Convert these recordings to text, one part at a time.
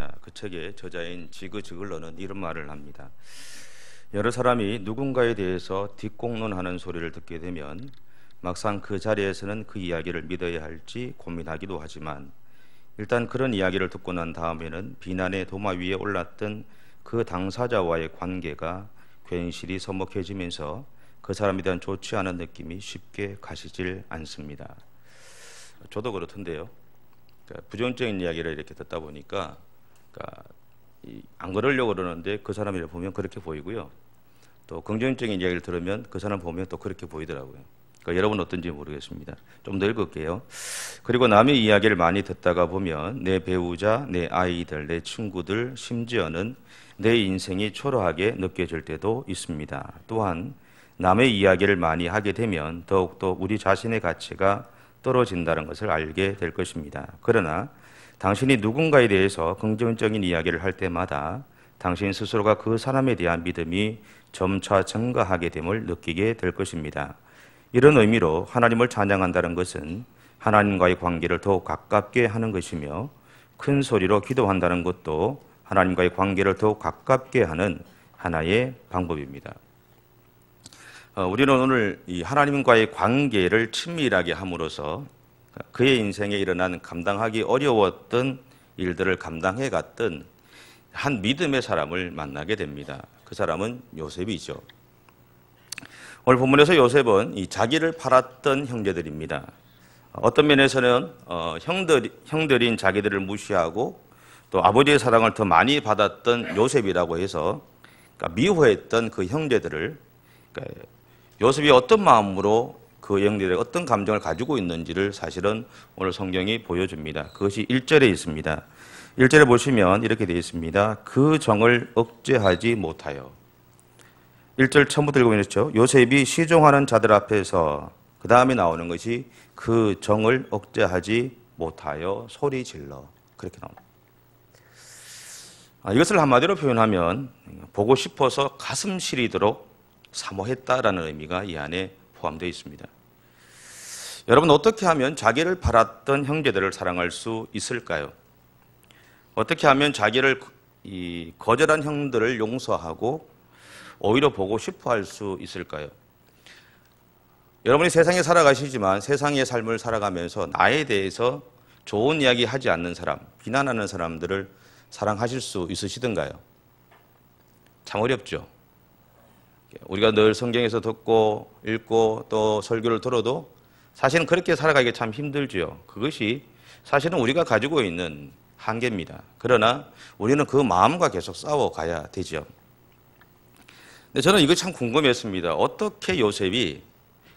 있습니다. 그 책의 저자인 지그 지글러는 이런 말을 합니다. 여러 사람이 누군가에 대해서 뒷공론하는 소리를 듣게 되면 막상 그 자리에서는 그 이야기를 믿어야 할지 고민하기도 하지만 일단 그런 이야기를 듣고 난 다음에는 비난의 도마 위에 올랐던 그 당사자와의 관계가 괜시리 서먹해지면서 그 사람에 대한 좋지 않은 느낌이 쉽게 가시질 않습니다. 저도 그렇던데요. 부정적인 이야기를 이렇게 듣다 보니까 안 그러려고 그러는데 그 사람을 보면 그렇게 보이고요. 또 긍정적인 이야기를 들으면 그 사람 보면 또 그렇게 보이더라고요. 여러분 어떤지 모르겠습니다. 좀 더 읽을게요. 그리고 남의 이야기를 많이 듣다가 보면 내 배우자, 내 아이들, 내 친구들, 심지어는 내 인생이 초라하게 느껴질 때도 있습니다. 또한 남의 이야기를 많이 하게 되면 더욱더 우리 자신의 가치가 떨어진다는 것을 알게 될 것입니다. 그러나 당신이 누군가에 대해서 긍정적인 이야기를 할 때마다 당신 스스로가 그 사람에 대한 믿음이 점차 증가하게 됨을 느끼게 될 것입니다. 이런 의미로 하나님을 찬양한다는 것은 하나님과의 관계를 더욱 가깝게 하는 것이며 큰 소리로 기도한다는 것도 하나님과의 관계를 더욱 가깝게 하는 하나의 방법입니다. 우리는 오늘 이 하나님과의 관계를 친밀하게 함으로써 그의 인생에 일어난 감당하기 어려웠던 일들을 감당해 갔던 한 믿음의 사람을 만나게 됩니다. 그 사람은 요셉이죠. 오늘 본문에서 요셉은 이 자기를 팔았던 형제들입니다. 어떤 면에서는 형들인 자기들을 무시하고 또 아버지의 사랑을 더 많이 받았던 요셉이라고 해서 미워했던 그 형제들을 요셉이 어떤 마음으로 그 형제들의 어떤 감정을 가지고 있는지를 사실은 오늘 성경이 보여줍니다. 그것이 1절에 있습니다. 1절에 보시면 이렇게 되어 있습니다. 그 정을 억제하지 못하여. 1절 처음부터 읽으면 이렇죠. 요셉이 시종하는 자들 앞에서 그 다음에 나오는 것이 그 정을 억제하지 못하여 소리 질러. 그렇게 나옵니다. 이것을 한마디로 표현하면 보고 싶어서 가슴 시리도록 사모했다라는 의미가 이 안에 포함되어 있습니다. 여러분 어떻게 하면 자기를 팔았던 형제들을 사랑할 수 있을까요? 어떻게 하면 자기를 거절한 형들을 용서하고 오히려 보고 싶어 할 수 있을까요? 여러분이 세상에 살아가시지만 세상의 삶을 살아가면서 나에 대해서 좋은 이야기 하지 않는 사람, 비난하는 사람들을 사랑하실 수 있으시던가요? 참 어렵죠. 우리가 늘 성경에서 듣고 읽고 또 설교를 들어도 사실은 그렇게 살아가기 참 힘들죠. 그것이 사실은 우리가 가지고 있는 한계입니다. 그러나 우리는 그 마음과 계속 싸워가야 되죠. 근데 저는 이거 참 궁금했습니다. 어떻게 요셉이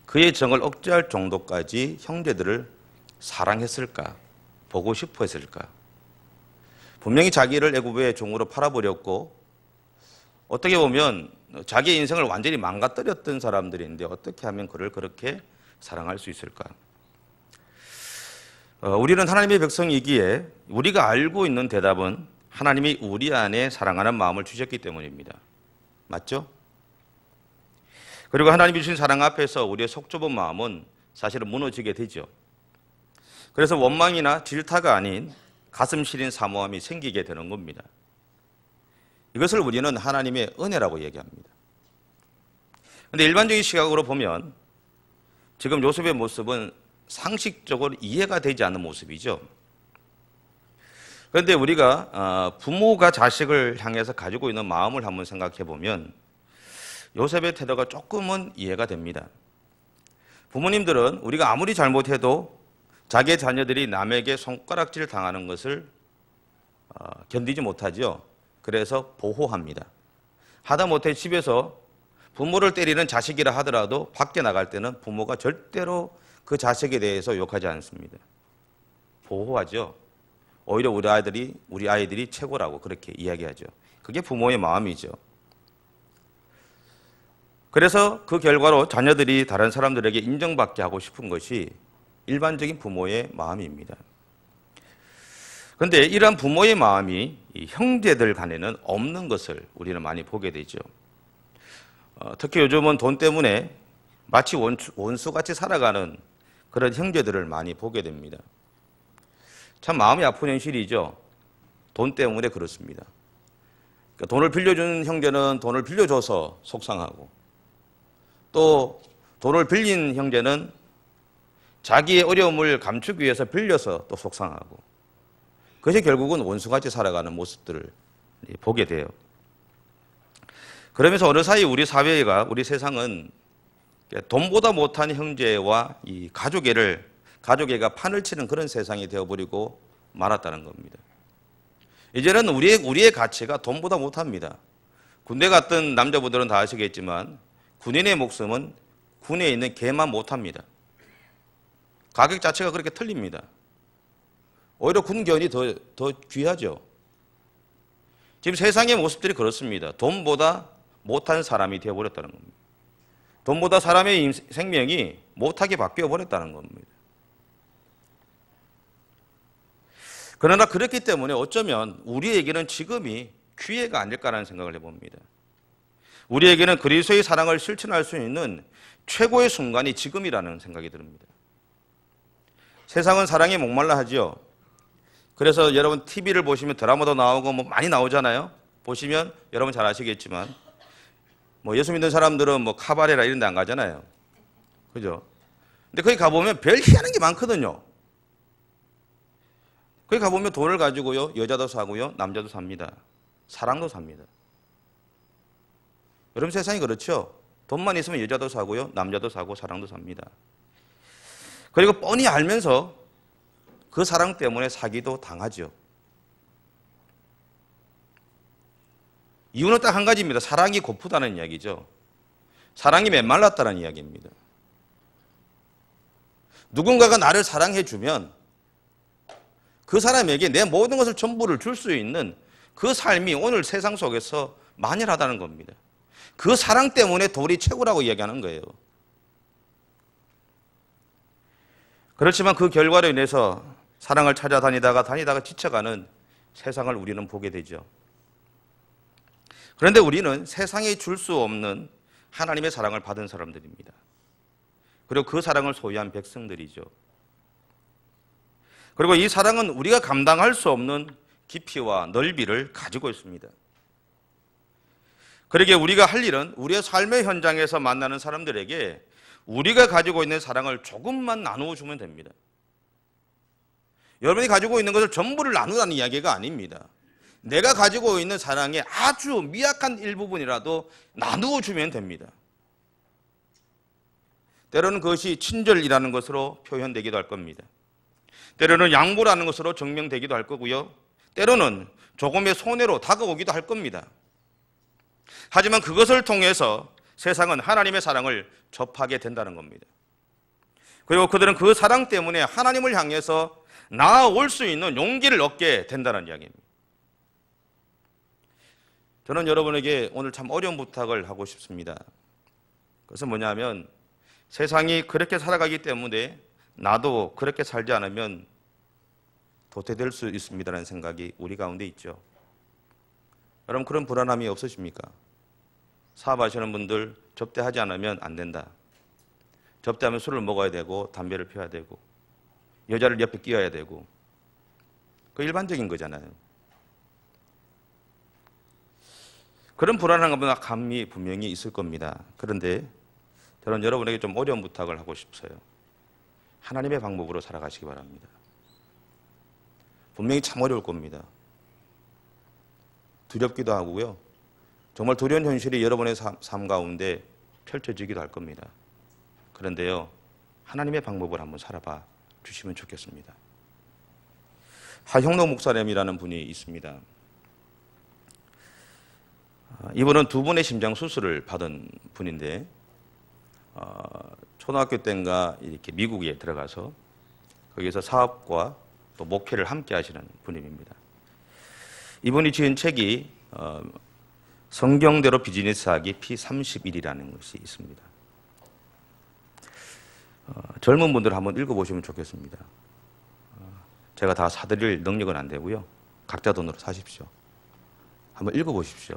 그의 정을 억제할 정도까지 형제들을 사랑했을까? 보고 싶어 했을까? 분명히 자기를 애굽의 종으로 팔아버렸고 어떻게 보면 자기의 인생을 완전히 망가뜨렸던 사람들인데 어떻게 하면 그를 그렇게 사랑할 수 있을까? 우리는 하나님의 백성이기에 우리가 알고 있는 대답은 하나님이 우리 안에 사랑하는 마음을 주셨기 때문입니다. 맞죠? 그리고 하나님이 주신 사랑 앞에서 우리의 속 좁은 마음은 사실은 무너지게 되죠. 그래서 원망이나 질타가 아닌 가슴 시린 사모함이 생기게 되는 겁니다. 이것을 우리는 하나님의 은혜라고 얘기합니다. 그런데 일반적인 시각으로 보면 지금 요셉의 모습은 상식적으로 이해가 되지 않는 모습이죠. 그런데 우리가 부모가 자식을 향해서 가지고 있는 마음을 한번 생각해 보면 요셉의 태도가 조금은 이해가 됩니다. 부모님들은 우리가 아무리 잘못해도 자기의 자녀들이 남에게 손가락질 당하는 것을 견디지 못하죠. 그래서 보호합니다. 하다못해 집에서 부모를 때리는 자식이라 하더라도 밖에 나갈 때는 부모가 절대로 그 자식에 대해서 욕하지 않습니다. 보호하죠. 오히려 우리 아이들이 최고라고 그렇게 이야기하죠. 그게 부모의 마음이죠. 그래서 그 결과로 자녀들이 다른 사람들에게 인정받게 하고 싶은 것이 일반적인 부모의 마음입니다. 그런데 이러한 부모의 마음이 이 형제들 간에는 없는 것을 우리는 많이 보게 되죠. 특히 요즘은 돈 때문에 마치 원수같이 살아가는 그런 형제들을 많이 보게 됩니다. 참 마음이 아픈 현실이죠. 돈 때문에 그렇습니다. 그러니까 돈을 빌려준 형제는 돈을 빌려줘서 속상하고, 또 돈을 빌린 형제는 자기의 어려움을 감추기 위해서 빌려서 또 속상하고, 그것이 결국은 원수같이 살아가는 모습들을 보게 돼요. 그러면서 어느 사이 우리 사회가, 우리 세상은 돈보다 못한 형제와 이 가족애가 판을 치는 그런 세상이 되어버리고 말았다는 겁니다. 이제는 우리의 가치가 돈보다 못합니다. 군대 갔던 남자분들은 다 아시겠지만 군인의 목숨은 군에 있는 개만 못합니다. 가격 자체가 그렇게 틀립니다. 오히려 군견이 더 귀하죠. 지금 세상의 모습들이 그렇습니다. 돈보다 못한 사람이 되어버렸다는 겁니다. 돈보다 사람의 생명이 못하게 바뀌어버렸다는 겁니다. 그러나 그렇기 때문에 어쩌면 우리에게는 지금이 기회가 아닐까라는 생각을 해봅니다. 우리에게는 그리스도의 사랑을 실천할 수 있는 최고의 순간이 지금이라는 생각이 듭니다. 세상은 사랑에 목말라 하지요. 그래서 여러분 TV를 보시면 드라마도 나오고 뭐 많이 나오잖아요. 보시면 여러분 잘 아시겠지만 뭐 예수 믿는 사람들은 뭐 카바레라 이런 데 안 가잖아요. 그죠? 근데 거기 가보면 별 희한한 게 많거든요. 거기 가보면 돈을 가지고요, 여자도 사고요, 남자도 삽니다. 사랑도 삽니다. 여러분 세상이 그렇죠? 돈만 있으면 여자도 사고요, 남자도 사고, 사랑도 삽니다. 그리고 뻔히 알면서 그 사랑 때문에 사기도 당하죠. 이유는 딱 한 가지입니다. 사랑이 고프다는 이야기죠. 사랑이 메말랐다는 이야기입니다. 누군가가 나를 사랑해주면 그 사람에게 내 모든 것을 전부를 줄 수 있는 그 삶이 오늘 세상 속에서 만연하다는 겁니다. 그 사랑 때문에 돈이 최고라고 이야기하는 거예요. 그렇지만 그 결과로 인해서 사랑을 찾아다니다가 지쳐가는 세상을 우리는 보게 되죠. 그런데 우리는 세상에 줄 수 없는 하나님의 사랑을 받은 사람들입니다. 그리고 그 사랑을 소유한 백성들이죠. 그리고 이 사랑은 우리가 감당할 수 없는 깊이와 넓이를 가지고 있습니다. 그러기에 우리가 할 일은 우리의 삶의 현장에서 만나는 사람들에게 우리가 가지고 있는 사랑을 조금만 나누어 주면 됩니다. 여러분이 가지고 있는 것을 전부를 나누라는 이야기가 아닙니다. 내가 가지고 있는 사랑의 아주 미약한 일부분이라도 나누어 주면 됩니다. 때로는 그것이 친절이라는 것으로 표현되기도 할 겁니다. 때로는 양보라는 것으로 증명되기도 할 거고요. 때로는 조금의 손해로 다가오기도 할 겁니다. 하지만 그것을 통해서 세상은 하나님의 사랑을 접하게 된다는 겁니다. 그리고 그들은 그 사랑 때문에 하나님을 향해서 나아올 수 있는 용기를 얻게 된다는 이야기입니다. 저는 여러분에게 오늘 참 어려운 부탁을 하고 싶습니다. 그것은 뭐냐면 세상이 그렇게 살아가기 때문에 나도 그렇게 살지 않으면 도태될 수 있습니다라는 생각이 우리 가운데 있죠. 여러분 그런 불안함이 없으십니까? 사업하시는 분들 접대하지 않으면 안 된다. 접대하면 술을 먹어야 되고 담배를 피워야 되고 여자를 옆에 끼워야 되고 그 일반적인 거잖아요. 그런 불안함과 감이 분명히 있을 겁니다. 그런데 저는 여러분에게 좀 어려운 부탁을 하고 싶어요. 하나님의 방법으로 살아가시기 바랍니다. 분명히 참 어려울 겁니다. 두렵기도 하고요. 정말 두려운 현실이 여러분의 삶 가운데 펼쳐지기도 할 겁니다. 그런데요, 하나님의 방법을 한번 살아봐 주시면 좋겠습니다. 하형록 목사님이라는 분이 있습니다. 이분은 2번의 심장 수술을 받은 분인데 초등학교 때인가 이렇게 미국에 들어가서 거기서 사업과 또 목회를 함께 하시는 분입니다. 이분이 지은 책이 성경대로 비즈니스하기 P31이라는 것이 있습니다. 젊은 분들 한번 읽어보시면 좋겠습니다. 제가 다 사드릴 능력은 안 되고요. 각자 돈으로 사십시오. 한번 읽어보십시오.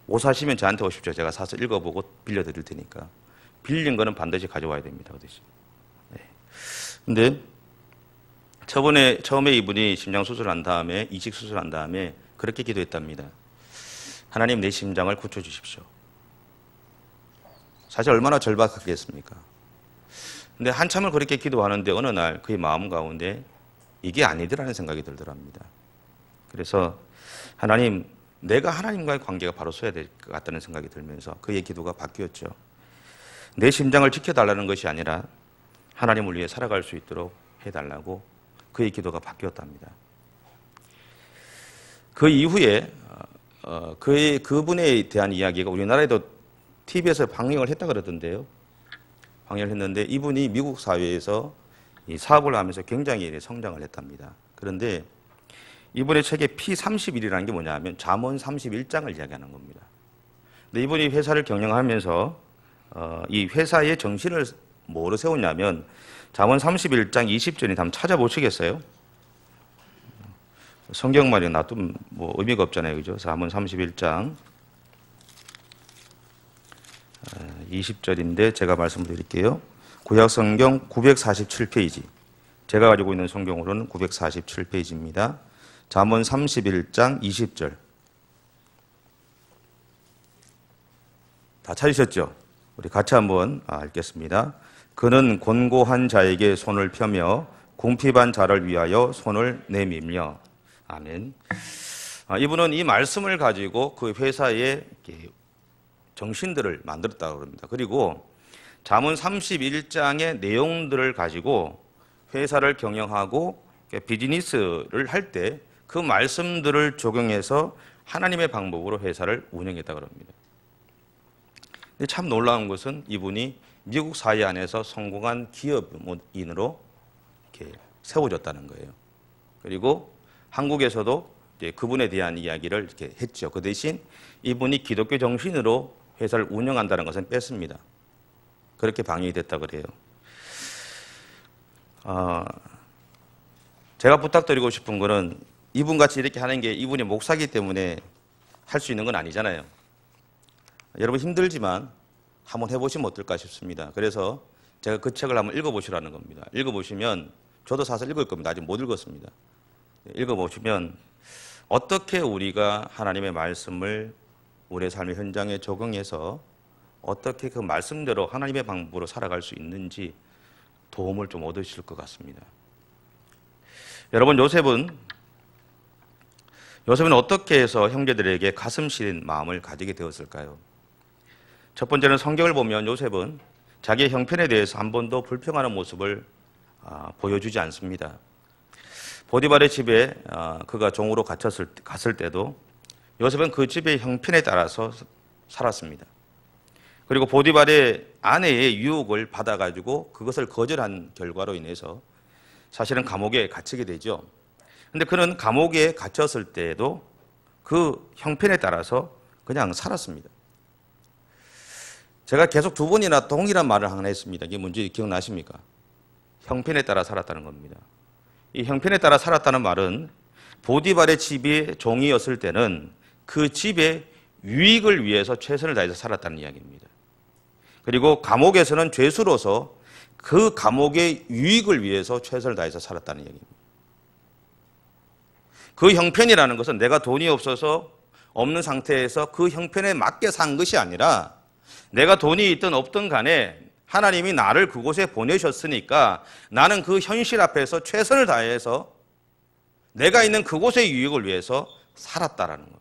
못 사시면 저한테 오십시오. 제가 사서 읽어보고 빌려드릴 테니까. 빌린 거는 반드시 가져와야 됩니다. 그런데 처음에 이분이 심장 수술한 다음에 이식 수술한 다음에 그렇게 기도했답니다. 하나님, 내 심장을 고쳐 주십시오. 사실 얼마나 절박하겠습니까? 근데 한참을 그렇게 기도하는데 어느 날 그의 마음 가운데 이게 아니더라는 생각이 들더랍니다. 그래서 하나님, 내가 하나님과의 관계가 바로 서야 될 것 같다는 생각이 들면서 그의 기도가 바뀌었죠. 내 심장을 지켜달라는 것이 아니라 하나님을 위해 살아갈 수 있도록 해달라고 그의 기도가 바뀌었답니다. 그 이후에 그분에 대한 이야기가 우리나라에도 TV에서 방영을 했다 그러던데요. 방영을 했는데 이분이 미국 사회에서 이 사업을 하면서 굉장히 성장을 했답니다. 그런데 이분의 책의 P31이라는 게 뭐냐면 잠언 31장을 이야기하는 겁니다. 근데 이분이 회사를 경영하면서 이 회사의 정신을 뭐로 세웠냐면 잠언 31장 20절이 한번 찾아보시겠어요? 성경말이 놔두면 뭐 의미가 없잖아요. 그죠? 잠언 31장 20절인데 제가 말씀드릴게요. 구약성경 947페이지. 제가 가지고 있는 성경으로는 947페이지입니다. 잠언 31장 20절. 다 찾으셨죠? 우리 같이 한번 읽겠습니다. 그는 곤고한 자에게 손을 펴며 궁핍한 자를 위하여 손을 내밀며. 아멘. 이분은 이 말씀을 가지고 그 회사의 정신들을 만들었다고 합니다. 그리고 잠언 31장의 내용들을 가지고 회사를 경영하고 비즈니스를 할 때 그 말씀들을 적용해서 하나님의 방법으로 회사를 운영했다고 합니다. 근데 참 놀라운 것은 이분이 미국 사회 안에서 성공한 기업인으로 이렇게 세워졌다는 거예요. 그리고 한국에서도 이제 그분에 대한 이야기를 이렇게 했죠. 그 대신 이분이 기독교 정신으로 회사를 운영한다는 것은 뺐습니다. 그렇게 방영이 됐다고 그래요. 제가 부탁드리고 싶은 거는 이분같이 이렇게 하는 게 이분이 목사기 때문에 할 수 있는 건 아니잖아요. 여러분 힘들지만 한번 해보시면 어떨까 싶습니다. 그래서 제가 그 책을 한번 읽어보시라는 겁니다. 읽어보시면 저도 사실 읽을 겁니다. 아직 못 읽었습니다. 읽어보시면 어떻게 우리가 하나님의 말씀을 우리의 삶의 현장에 적용해서 어떻게 그 말씀대로 하나님의 방법으로 살아갈 수 있는지 도움을 좀 얻으실 것 같습니다. 여러분, 요셉은 어떻게 해서 형제들에게 가슴 시린 마음을 가지게 되었을까요? 첫 번째는 성경을 보면 요셉은 자기의 형편에 대해서 한 번도 불평하는 모습을 보여주지 않습니다. 보디발의 집에 그가 종으로 갔을 때도 요셉은 그 집의 형편에 따라서 살았습니다. 그리고 보디발의 아내의 유혹을 받아가지고 그것을 거절한 결과로 인해서 사실은 감옥에 갇히게 되죠. 근데 그는 감옥에 갇혔을 때에도 그 형편에 따라서 그냥 살았습니다. 제가 계속 두 번이나 동일한 말을 하나 했습니다. 이게 뭔지 기억나십니까? 형편에 따라 살았다는 겁니다. 이 형편에 따라 살았다는 말은 보디발의 집이 종이었을 때는 그 집의 유익을 위해서 최선을 다해서 살았다는 이야기입니다. 그리고 감옥에서는 죄수로서 그 감옥의 유익을 위해서 최선을 다해서 살았다는 이야기입니다. 그 형편이라는 것은 내가 돈이 없어서 없는 상태에서 그 형편에 맞게 산 것이 아니라 내가 돈이 있든 없든 간에 하나님이 나를 그곳에 보내셨으니까 나는 그 현실 앞에서 최선을 다해서 내가 있는 그곳의 유익을 위해서 살았다라는 겁니다.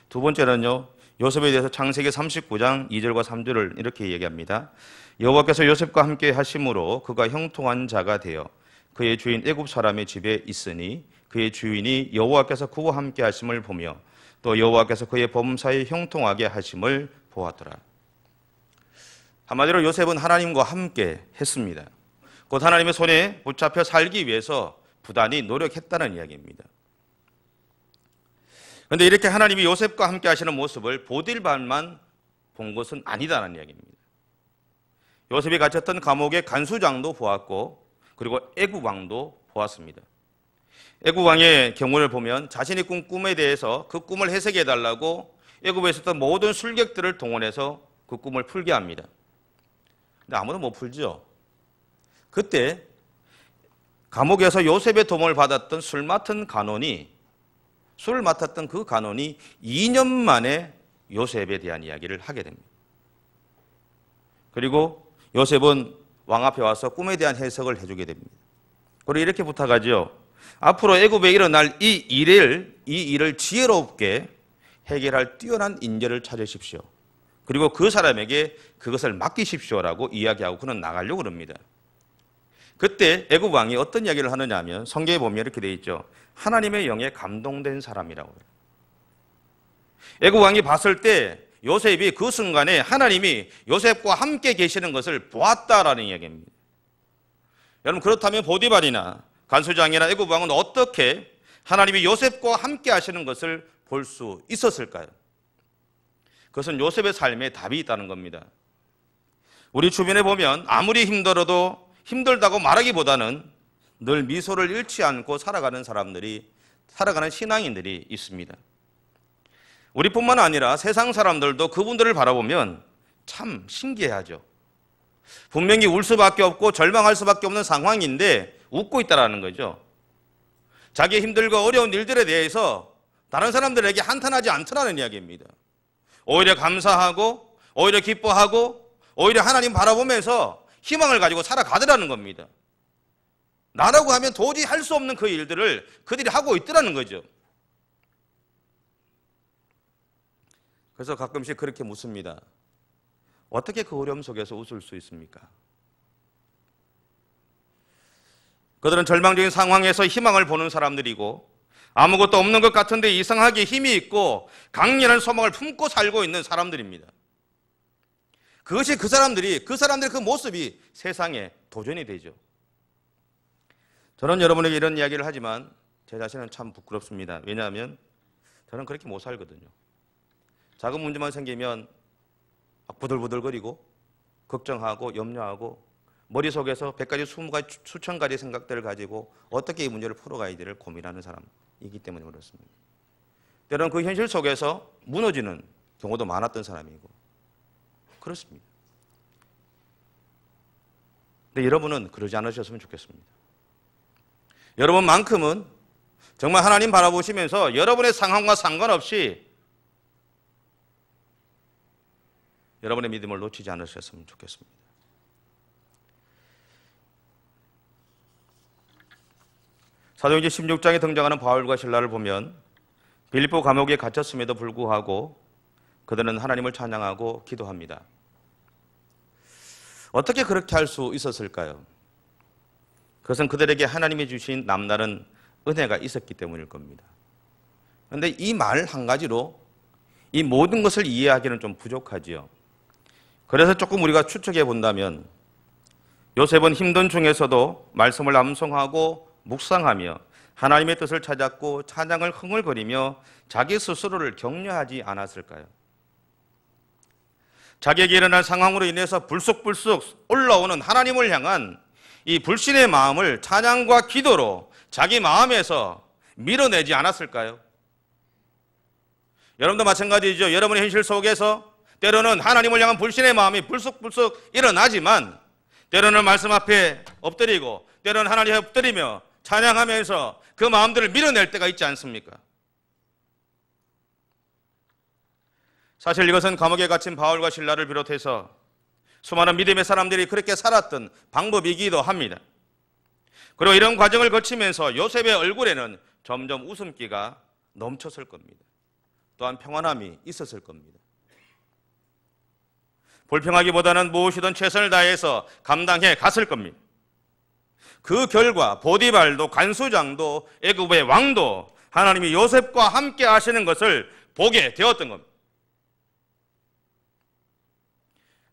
두 번째는요, 요셉에 대해서 창세기 39장 2절과 3절을 이렇게 얘기합니다. 여호와께서 요셉과 함께 하심으로 그가 형통한 자가 되어 그의 주인 애굽 사람의 집에 있으니 그의 주인이 여호와께서 그와 함께 하심을 보며 또 여호와께서 그의 범사에 형통하게 하심을 보았더라. 한마디로 요셉은 하나님과 함께 했습니다. 곧 하나님의 손에 붙잡혀 살기 위해서 부단히 노력했다는 이야기입니다. 그런데 이렇게 하나님이 요셉과 함께 하시는 모습을 보딜발만 본 것은 아니다라는 이야기입니다. 요셉이 갇혔던 감옥의 간수장도 보았고 그리고 애굽 왕도 보았습니다. 애굽 왕의 경우를 보면 자신이 꾼 꿈에 대해서 그 꿈을 해석해 달라고 애굽에 있었던 모든 술객들을 동원해서 그 꿈을 풀게 합니다. 근데 아무도 못 풀죠. 그때 감옥에서 요셉의 도움을 받았던 술 맡았던 그 간원이 2년 만에 요셉에 대한 이야기를 하게 됩니다. 그리고 요셉은 왕 앞에 와서 꿈에 대한 해석을 해주게 됩니다. 그리고 이렇게 부탁하죠. 앞으로 애굽에 일어날 이 일을 지혜롭게 해결할 뛰어난 인재를 찾으십시오. 그리고 그 사람에게 그것을 맡기십시오라고 이야기하고 그는 나가려고 합니다. 그때 애굽 왕이 어떤 이야기를 하느냐 하면 성경에 보면 이렇게 되어 있죠. 하나님의 영에 감동된 사람이라고 해요. 애굽 왕이 봤을 때 요셉이 그 순간에 하나님이 요셉과 함께 계시는 것을 보았다라는 이야기입니다. 여러분, 그렇다면 보디발이나 간수장이나 애굽 왕은 어떻게 하나님이 요셉과 함께 하시는 것을 볼 수 있었을까요? 그것은 요셉의 삶에 답이 있다는 겁니다. 우리 주변에 보면 아무리 힘들어도 힘들다고 말하기보다는 늘 미소를 잃지 않고 살아가는 신앙인들이 있습니다. 우리뿐만 아니라 세상 사람들도 그분들을 바라보면 참 신기해하죠. 분명히 울 수밖에 없고 절망할 수밖에 없는 상황인데 웃고 있다는 거죠. 자기의 힘들고 어려운 일들에 대해서 다른 사람들에게 한탄하지 않더라는 이야기입니다. 오히려 감사하고 오히려 기뻐하고 오히려 하나님 바라보면서 희망을 가지고 살아가더라는 겁니다. 나라고 하면 도저히 할 수 없는 그 일들을 그들이 하고 있더라는 거죠. 그래서 가끔씩 그렇게 묻습니다. 어떻게 그 어려움 속에서 웃을 수 있습니까? 그들은 절망적인 상황에서 희망을 보는 사람들이고 아무것도 없는 것 같은데 이상하게 힘이 있고 강렬한 소망을 품고 살고 있는 사람들입니다. 그것이 그 사람들의 그 모습이 세상에 도전이 되죠. 저는 여러분에게 이런 이야기를 하지만 제 자신은 참 부끄럽습니다. 왜냐하면 저는 그렇게 못 살거든요. 작은 문제만 생기면 막 부들부들거리고 걱정하고 염려하고 머릿속에서 100가지, 20가지, 수천 가지 생각들을 가지고 어떻게 이 문제를 풀어가야 될지를 고민하는 사람이기 때문에 그렇습니다. 때로는 그 현실 속에서 무너지는 경우도 많았던 사람이고 그렇습니다. 근데 여러분은 그러지 않으셨으면 좋겠습니다. 여러분만큼은 정말 하나님 바라보시면서 여러분의 상황과 상관없이 여러분의 믿음을 놓치지 않으셨으면 좋겠습니다. 사도행전 16장에 등장하는 바울과 실라를 보면 빌립보 감옥에 갇혔음에도 불구하고 그들은 하나님을 찬양하고 기도합니다. 어떻게 그렇게 할 수 있었을까요? 그것은 그들에게 하나님이 주신 남다른 은혜가 있었기 때문일 겁니다. 그런데 이 말 한 가지로 이 모든 것을 이해하기는 좀 부족하지요. 그래서 조금 우리가 추측해 본다면 요셉은 힘든 중에서도 말씀을 암송하고 묵상하며 하나님의 뜻을 찾았고 찬양을 흥얼거리며 자기 스스로를 격려하지 않았을까요? 자기에게 일어난 상황으로 인해서 불쑥불쑥 올라오는 하나님을 향한 이 불신의 마음을 찬양과 기도로 자기 마음에서 밀어내지 않았을까요? 여러분도 마찬가지죠. 여러분의 현실 속에서 때로는 하나님을 향한 불신의 마음이 불쑥불쑥 일어나지만 때로는 말씀 앞에 엎드리고 때로는 하나님 앞에 엎드리며 찬양하면서 그 마음들을 밀어낼 때가 있지 않습니까? 사실 이것은 감옥에 갇힌 바울과 실라를 비롯해서 수많은 믿음의 사람들이 그렇게 살았던 방법이기도 합니다. 그리고 이런 과정을 거치면서 요셉의 얼굴에는 점점 웃음기가 넘쳤을 겁니다. 또한 평안함이 있었을 겁니다. 불평하기보다는 무엇이든 최선을 다해서 감당해 갔을 겁니다. 그 결과 보디발도 간수장도 애굽의 왕도 하나님이 요셉과 함께 하시는 것을 보게 되었던 겁니다.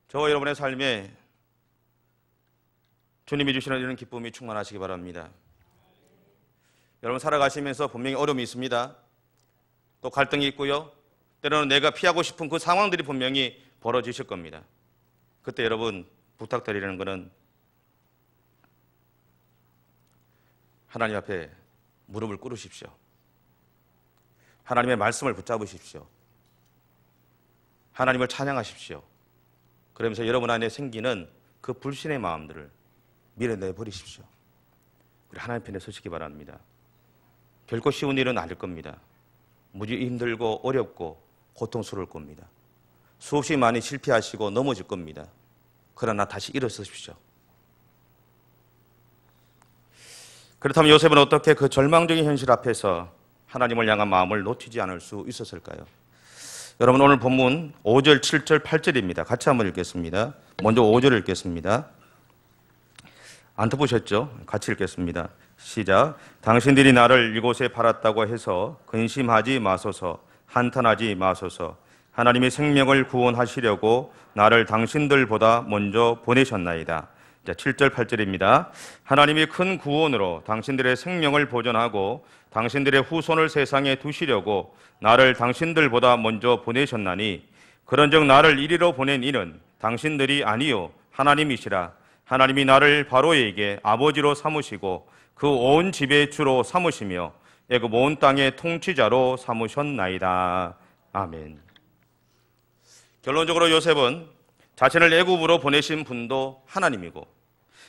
저와 여러분의 삶에 주님이 주시는 이런 기쁨이 충만하시기 바랍니다. 여러분 살아가시면서 분명히 어려움이 있습니다. 또 갈등이 있고요. 때로는 내가 피하고 싶은 그 상황들이 분명히 벌어지실 겁니다. 그때 여러분 부탁드리는 것은 하나님 앞에 무릎을 꿇으십시오. 하나님의 말씀을 붙잡으십시오. 하나님을 찬양하십시오. 그러면서 여러분 안에 생기는 그 불신의 마음들을 밀어내 버리십시오. 우리 하나님 편에 서시기 바랍니다. 결코 쉬운 일은 아닐 겁니다. 무지 힘들고 어렵고 고통스러울 겁니다. 수없이 많이 실패하시고 넘어질 겁니다. 그러나 다시 일어서십시오. 그렇다면 요셉은 어떻게 그 절망적인 현실 앞에서 하나님을 향한 마음을 놓치지 않을 수 있었을까요? 여러분, 오늘 본문 5절, 7절, 8절입니다. 같이 한번 읽겠습니다. 먼저 5절을 읽겠습니다. 안 덮으셨죠? 같이 읽겠습니다. 시작. 당신들이 나를 이곳에 팔았다고 해서 근심하지 마소서, 한탄하지 마소서. 하나님이 생명을 구원하시려고 나를 당신들보다 먼저 보내셨나이다. 7절, 8절입니다. 하나님이 큰 구원으로 당신들의 생명을 보존하고 당신들의 후손을 세상에 두시려고 나를 당신들보다 먼저 보내셨나니 그런즉 나를 이리로 보낸 이는 당신들이 아니요 하나님이시라. 하나님이 나를 바로에게 아버지로 삼으시고 그 온 집의 주로 삼으시며 애굽 온 땅의 통치자로 삼으셨나이다. 아멘. 결론적으로 요셉은 자신을 애굽으로 보내신 분도 하나님이고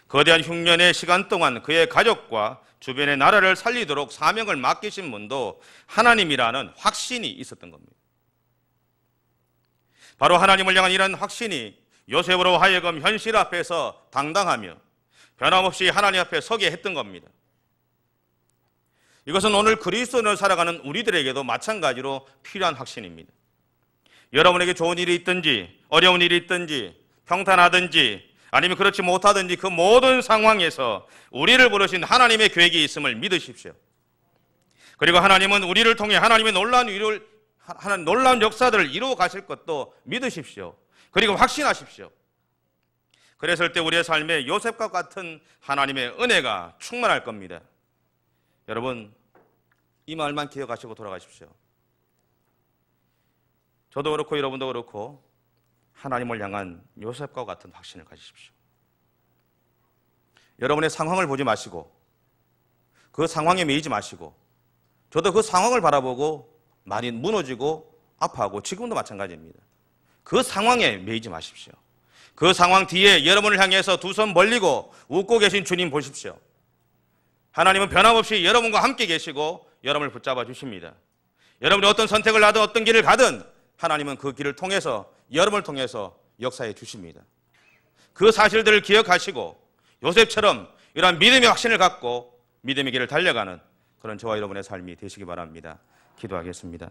거대한 흉년의 시간 동안 그의 가족과 주변의 나라를 살리도록 사명을 맡기신 분도 하나님이라는 확신이 있었던 겁니다. 바로 하나님을 향한 이런 확신이 요셉으로 하여금 현실 앞에서 당당하며 변함없이 하나님 앞에 서게 했던 겁니다. 이것은 오늘 그리스도인을 살아가는 우리들에게도 마찬가지로 필요한 확신입니다. 여러분에게 좋은 일이 있든지 어려운 일이 있든지 평탄하든지 아니면 그렇지 못하든지 그 모든 상황에서 우리를 부르신 하나님의 계획이 있음을 믿으십시오. 그리고 하나님은 우리를 통해 하나님의 놀라운 역사들을 이루어 가실 것도 믿으십시오. 그리고 확신하십시오. 그랬을 때 우리의 삶에 요셉과 같은 하나님의 은혜가 충만할 겁니다. 여러분, 이 말만 기억하시고 돌아가십시오. 저도 그렇고 여러분도 그렇고 하나님을 향한 요셉과 같은 확신을 가지십시오. 여러분의 상황을 보지 마시고 그 상황에 매이지 마시고 저도 그 상황을 바라보고 많이 무너지고 아파하고 지금도 마찬가지입니다. 그 상황에 매이지 마십시오. 그 상황 뒤에 여러분을 향해서 두 손 벌리고 웃고 계신 주님 보십시오. 하나님은 변함없이 여러분과 함께 계시고 여러분을 붙잡아 주십니다. 여러분이 어떤 선택을 하든 어떤 길을 가든 하나님은 그 길을 통해서 여러분을 통해서 역사해 주십니다. 그 사실들을 기억하시고 요셉처럼 이러한 믿음의 확신을 갖고 믿음의 길을 달려가는 그런 저와 여러분의 삶이 되시기 바랍니다. 기도하겠습니다.